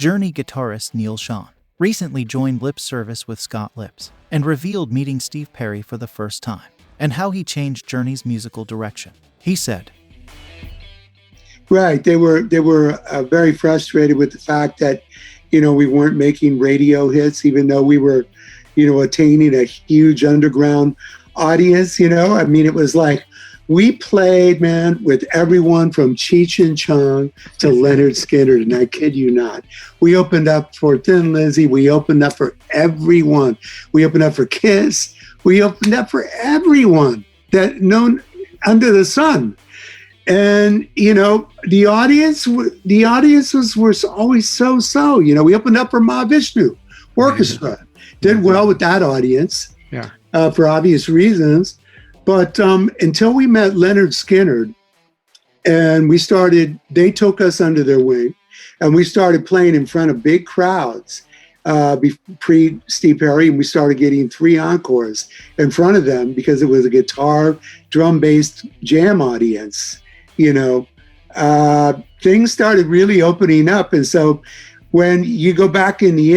Journey guitarist Neal Schon recently joined Lipps Service with Scott Lipps and revealed meeting Steve Perry for the first time and how he changed Journey's musical direction. He said, Right. They were very frustrated with the fact that, we weren't making radio hits, even though we were, attaining a huge underground audience. I mean, it was like we played, man, with everyone from Cheech and Chong to Leonard Skinner, and I kid you not. We opened up for Thin Lizzy. We opened up for everyone. We opened up for Kiss. We opened up for everyone that known under the sun. And, the audiences were always so. We opened up for Mahavishnu Orchestra. Did well with that audience, for obvious reasons. But until we met Leonard Skinner, and they took us under their wing, and we started playing in front of big crowds pre-Steve Perry, and we started getting 3 encores in front of them because it was a guitar, drum-based jam audience. Things started really opening up. And so when you go back in the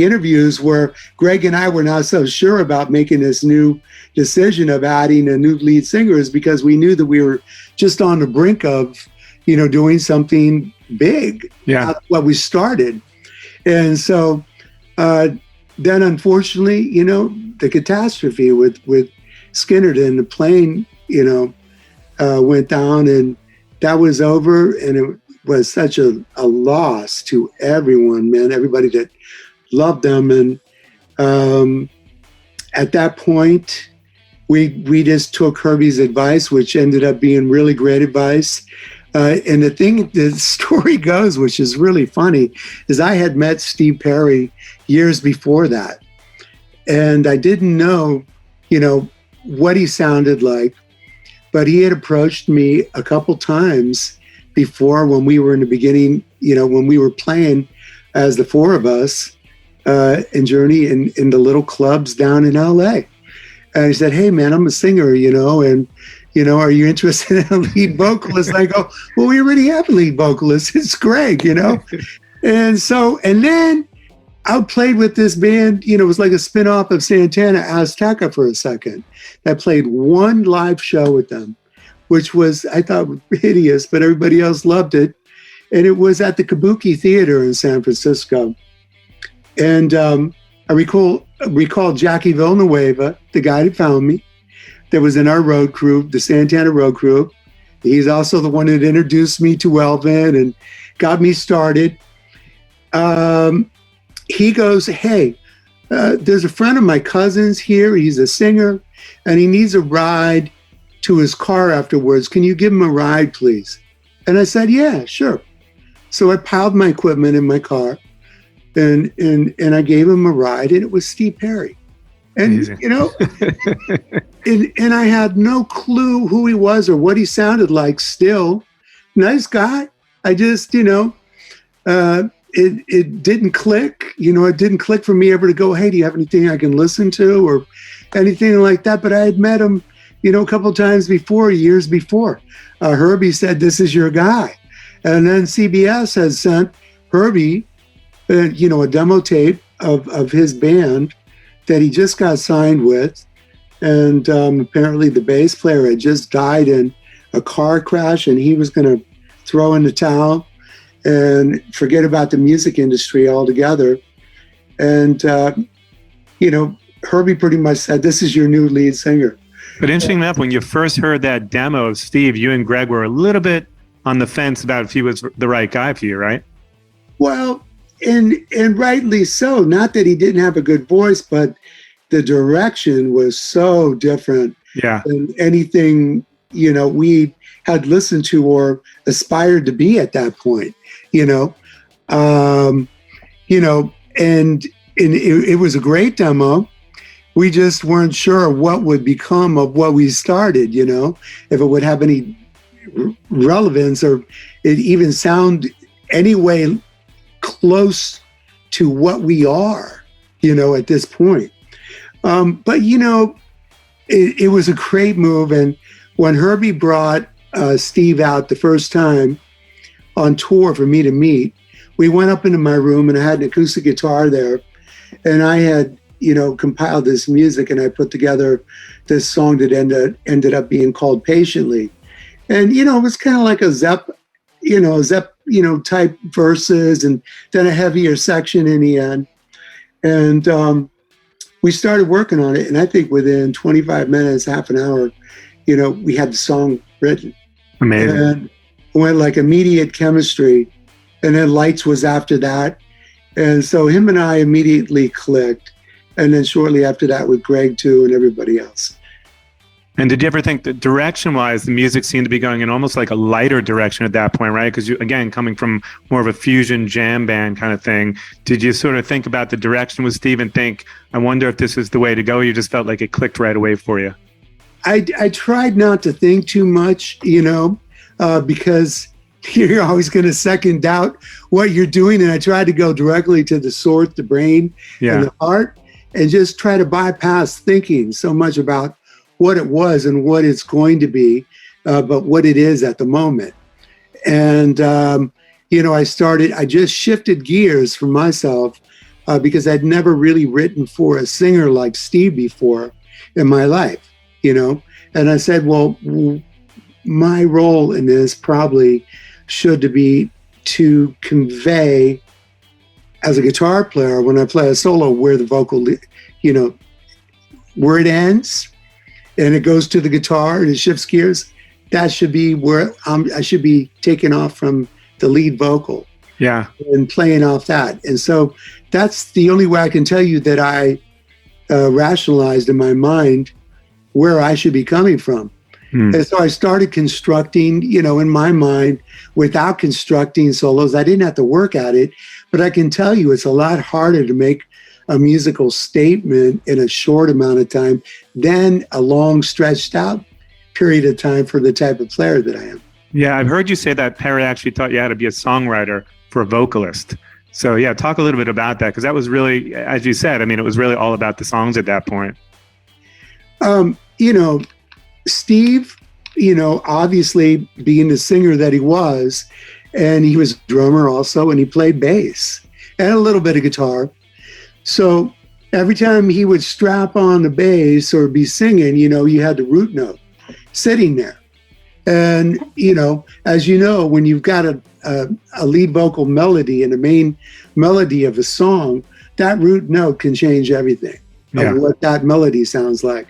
interviews where Greg and I were not so sure about making this new decision of adding a new lead singer, is because we knew that we were just on the brink of, doing something big. Yeah. What we started. And so then unfortunately, the catastrophe with Skinner and the plane, went down, and that was over. And it was such a loss to everyone, man, everybody that loved them. And at that point, we just took Herbie's advice, which ended up being really great advice. And the story goes, which is really funny, is I had met Steve Perry years before that. And I didn't know, what he sounded like, but he had approached me a couple times before when we were in the beginning, when we were playing as the 4 of us in Journey in the little clubs down in LA. And he said, "Hey man, I'm a singer, and are you interested in a lead vocalist?" And I go, "Well, we already have a lead vocalist. It's Greg, And then I played with this band, it was like a spinoff of Santana, Azteca, for a second. I played one live show with them, which was, I thought, hideous, but everybody else loved it. And it was at the Kabuki Theater in San Francisco. And I recall Jackie Villanueva, the guy that found me, that was in our road crew, the Santana road crew. He's also the one that introduced me to Elvin and got me started. He goes, "Hey, there's a friend of my cousin's here. He's a singer, and he needs a ride to his car afterwards. Can you give him a ride, please?" And I said, "Yeah, sure." So I piled my equipment in my car, and I gave him a ride, and it was Steve Perry. And, and I had no clue who he was or what he sounded like still. Nice guy. I just, it didn't click. It didn't click for me ever to go, "Hey, do you have anything I can listen to?" or anything like that. But I had met him, a couple of times before, years before. Herbie said, "This is your guy." And then CBS has sent Herbie, a demo tape of his band that he just got signed with. And apparently the bass player had just died in a car crash, and he was going to throw in the towel and forget about the music industry altogether. And, Herbie pretty much said, "This is your new lead singer." But interesting enough, when you first heard that demo of Steve, you and Greg were a little bit on the fence about if he was the right guy for you, right? Well, and rightly so. Not that he didn't have a good voice, but the direction was so different than anything, we had listened to or aspired to be at that point, and it was a great demo. We just weren't sure what would become of what we started, if it would have any relevance or it even sound any way close to what we are, at this point. But, it was a great move. And when Herbie brought Steve out the first time on tour for me to meet, we went up into my room, and I had an acoustic guitar there, and I had, compiled this music, and I put together this song that ended up being called Patiently. And, it was kind of like a Zepp type verses, and then a heavier section in the end. And we started working on it. And I think within 25 minutes, half an hour, we had the song written. Amazing. And it went like immediate chemistry. And then Lights was after that. And so him and I immediately clicked. And then shortly after that with Greg too, and everybody else. And did you ever think that direction-wise, the music seemed to be going in almost like a lighter direction at that point, right? Because you, again, coming from more of a fusion jam band kind of thing, did you sort of think about the direction with Steve and think, I wonder if this is the way to go? Or you just felt like it clicked right away for you? I tried not to think too much, because you're always going to second doubt what you're doing. And I tried to go directly to the source, the brain, and the heart, and just try to bypass thinking so much about what it was and what it's going to be, but what it is at the moment. And, I just shifted gears for myself because I'd never really written for a singer like Steve before in my life, And I said, well, my role in this probably should be to convey as a guitar player when I play a solo where the vocal, where it ends and it goes to the guitar and it shifts gears. That should be where I should be taking off from the lead vocal. Yeah. And playing off that. And so that's the only way I can tell you that I rationalized in my mind where I should be coming from. And so I started constructing, in my mind, without constructing solos. I didn't have to work at it, but I can tell you it's a lot harder to make a musical statement in a short amount of time than a long stretched out period of time for the type of player that I am. Yeah, I've heard you say that Perry actually taught you how to be a songwriter for a vocalist. So yeah, talk a little bit about that, because that was really, as you said, it was really all about the songs at that point. Steve, obviously being the singer that he was, and he was a drummer also, and he played bass and a little bit of guitar. So every time he would strap on the bass or be singing, you had the root note sitting there. And, as you know, when you've got a lead vocal melody and a main melody of a song, that root note can change everything of what that melody sounds like.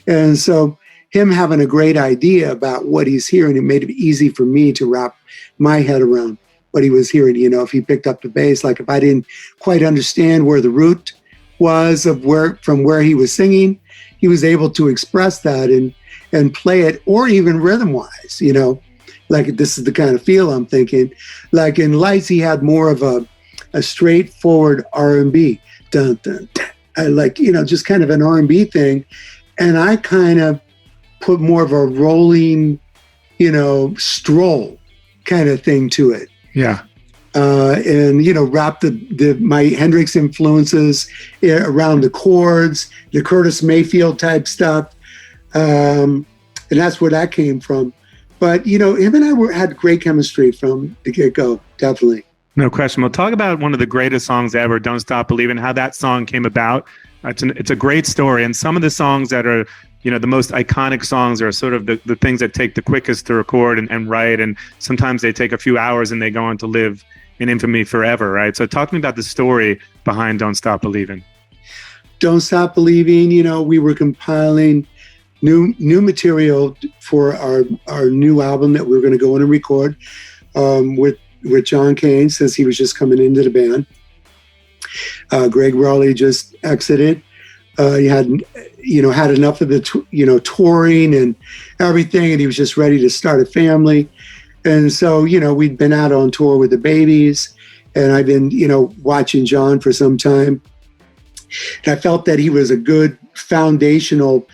And so him having a great idea about what he's hearing, it made it easy for me to wrap my head around what he was hearing. If he picked up the bass, like if I didn't quite understand where the root was from where he was singing, he was able to express that and play it, or even rhythm wise, like this is the kind of feel I'm thinking. Like in Lights, he had more of a straightforward R&B, dun, dun, dun. Just kind of an R&B thing. And I kind of put more of a rolling, stroll kind of thing to it. Yeah. And wrap my Hendrix influences around the chords, the Curtis Mayfield type stuff. And that's where that came from. But, him and I had great chemistry from the get-go, definitely. No question. We'll talk about one of the greatest songs ever, Don't Stop Believin', how that song came about. It's a great story. And some of the songs that are, the most iconic songs are sort of the things that take the quickest to record and write. And sometimes they take a few hours and they go on to live in infamy forever, right? So talk to me about the story behind Don't Stop Believin'. Don't Stop Believing, we were compiling new material for our new album that we were going to go in and record with John Kane, since he was just coming into the band. Greg Rowley just exited. He had enough of the touring and everything, and he was just ready to start a family. And so we'd been out on tour with the Babies, and I've been watching John for some time. And I felt that he was a good foundational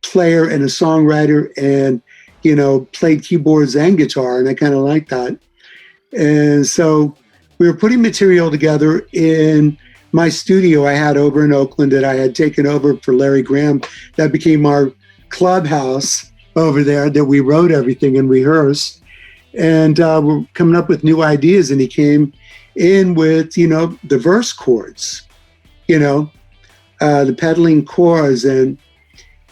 player and a songwriter, and played keyboards and guitar, and I kind of liked that. And so we were putting material together in my studio I had over in Oakland that I had taken over for Larry Graham. That became our clubhouse over there that we wrote everything and rehearsed. And we're coming up with new ideas, and he came in with, the verse chords, the pedaling chords, and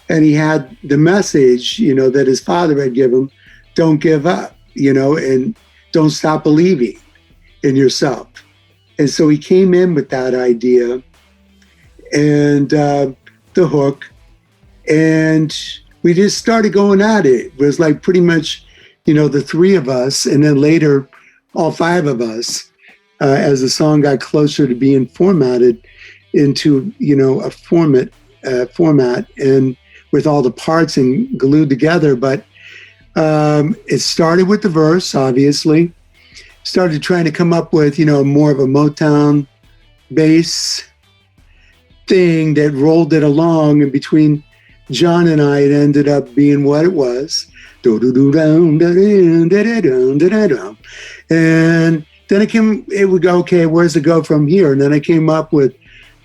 he had the message, that his father had given him, don't give up, and don't stop believing in yourself. And so he came in with that idea and the hook, and we just started going at it. It was like pretty much, the three of us, and then later all five of us, as the song got closer to being formatted into, a format, and with all the parts and glued together. But it started with the verse, obviously. Started trying to come up with, more of a Motown bass thing that rolled it along. And between John and I, it ended up being what it was. And then it would go, okay, where's it go from here? And then I came up with,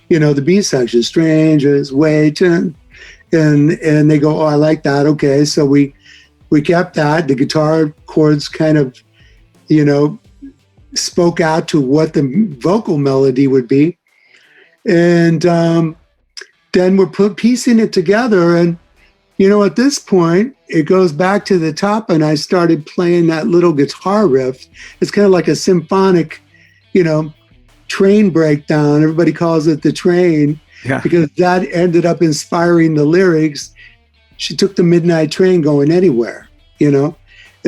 the B section, strangers waiting. And they go, oh, I like that. Okay. So we kept that. The guitar chords kind of, spoke out to what the vocal melody would be. And then we're piecing it together. And, at this point, it goes back to the top, and I started playing that little guitar riff. It's kind of like a symphonic, train breakdown. Everybody calls it the train, because that ended up inspiring the lyrics. She took the midnight train going anywhere, And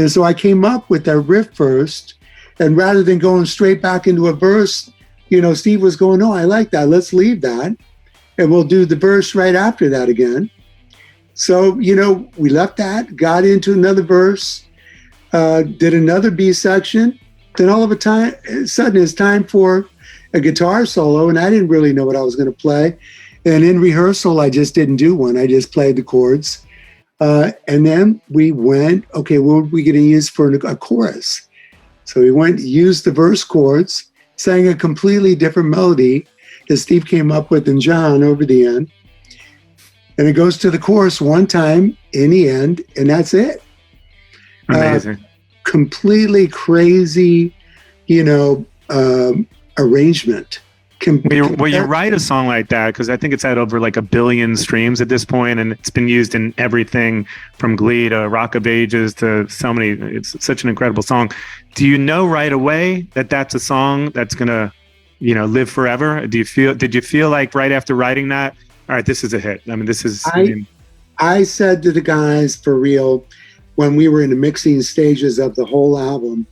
so I came up with that riff first. And rather than going straight back into a verse, Steve was going, oh, I like that. Let's leave that. And we'll do the verse right after that again. So, we left that, got into another verse, did another B section. Then all of a sudden it's time for a guitar solo. And I didn't really know what I was going to play. And in rehearsal, I just didn't do one. I just played the chords. And then we went, okay, what are we going to use for a chorus? So we used the verse chords, sang a completely different melody that Steve came up with and John over the end. And it goes to the chorus one time in the end, and that's it. Amazing. Completely crazy, arrangement. When you write a song like that, because I think it's had over like 1 billion streams at this point, and it's been used in everything from Glee to Rock of Ages to so many. It's such an incredible song. Do you know right away that that's a song that's gonna, live forever? Did you feel like right after writing that, all right, this is a hit? I mean, this is. I said to the guys, for real, when we were in the mixing stages of the whole album,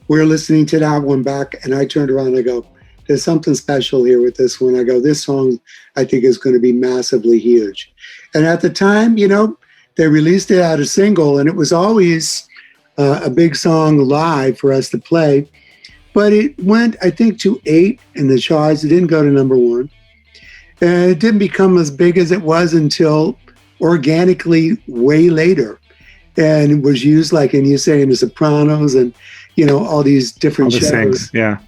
we were listening to that one back, and I turned around and I go, there's something special here with this one. I go, this song, I think, is going to be massively huge. And at the time, they released it as a single, and it was always a big song live for us to play. But it went, I think, to 8 in the charts. It didn't go to number 1. And it didn't become as big as it was until organically way later. And it was used like, and you say, in The Sopranos and, all these different shows. Things, yeah.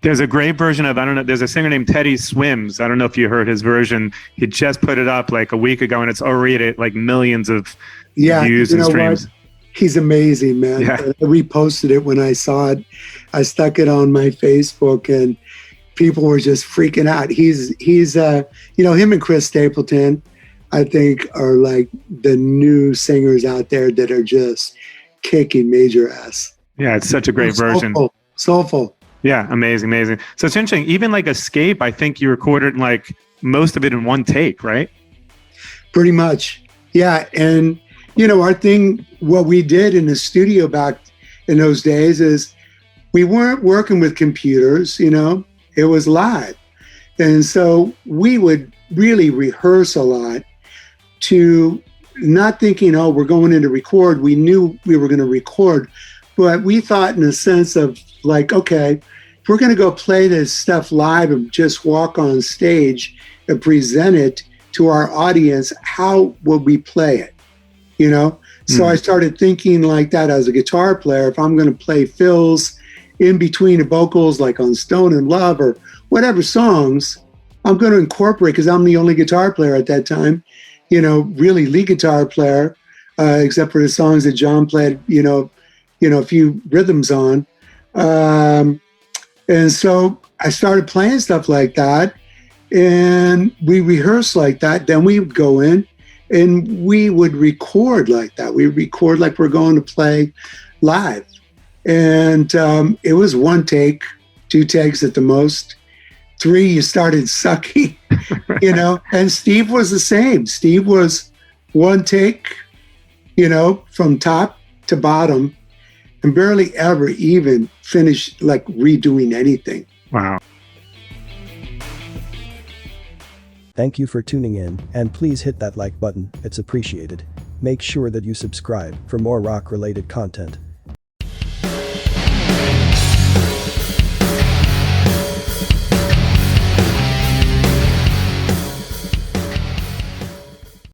There's a great version of, I don't know, there's a singer named Teddy Swims. I don't know if you heard his version. He just put it up like a week ago, and it's already at like millions of views and streams. What? He's amazing, man. Yeah. I reposted it when I saw it. I stuck it on my Facebook, and people were just freaking out. He's him and Chris Stapleton, I think, are like the new singers out there that are just kicking major ass. Yeah, it's such a great version. Soulful. Yeah, amazing. So it's interesting. Even like Escape, I think you recorded like most of it in one take, right? Pretty much. Yeah. And, our thing, what we did in the studio back in those days is we weren't working with computers, it was live. And so we would really rehearse a lot, to not thinking, oh, we're going in to record. We knew we were going to record, but we thought in a sense of like, okay, if we're going to go play this stuff live and just walk on stage and present it to our audience, how would we play it? So I started thinking like that as a guitar player. If I'm going to play fills in between the vocals, like on Stone in Love or whatever songs, I'm going to incorporate, because I'm the only guitar player at that time, really lead guitar player, except for the songs that John played, a few rhythms on. And so I started playing stuff like that, and we rehearsed like that. Then we would go in and we would record like that. We record like we're going to play live. And it was one take, two takes at the most. Three, you started sucking, you know, and Steve was the same. Steve was one take, you know, from top to bottom, and barely ever even finished like redoing anything. Wow. Thank you for tuning in, and please hit that like button, it's appreciated. Make sure that you subscribe for more rock-related content.